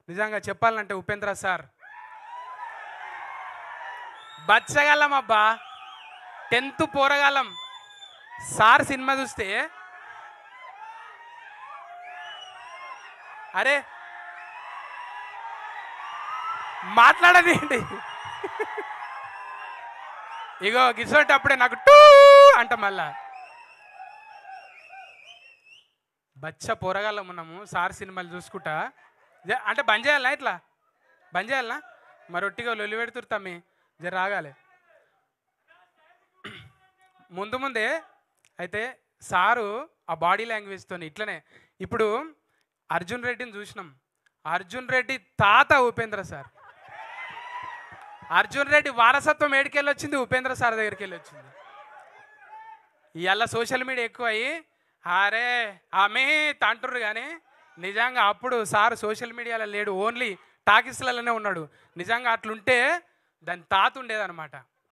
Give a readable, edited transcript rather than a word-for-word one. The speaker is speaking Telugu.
నిజంగా చెప్పాలంటే ఉపేంద్ర సార్ బచ్చగలం అబ్బా, 10th పోరగాలం. సార్ సినిమా చూస్తే అరే మాట్లాడదేంటి, ఇగో గిసోటప్పుడే నాకు టూ అంట మళ్ళా. బచ్చ పోరగాళ్ళం ఉన్నాము సార్ సినిమాలు చూసుకుంటా. అంటే బంద్ చేయాలనా, ఇట్లా బంద్ చేయాలనా? మరి ఒట్టిగా లొల్లి పెడుతురు తమ్మి, జర రాగాలి. ముందే అయితే సారు ఆ బాడీ లాంగ్వేజ్తో ఇట్లనే. ఇప్పుడు అర్జున్ రెడ్డిని చూసినాం, అర్జున్ రెడ్డి తాత ఉపేంద్ర సార్. అర్జున్ రెడ్డి వారసత్వం ఏడికెళ్ళి వచ్చింది, ఉపేంద్ర సార్ దగ్గరికి వెళ్ళి వచ్చింది. ఇవాళ సోషల్ మీడియా ఎక్కువ అయ్యి అరే ఆమె తంటుర్రు, కానీ నిజంగా అప్పుడు సార్ సోషల్ మీడియాలో లేడు, ఓన్లీ టాకీస్లలోనే ఉన్నాడు. నిజంగా అట్లుంటే దాని తాత ఉండేదన్నమాట.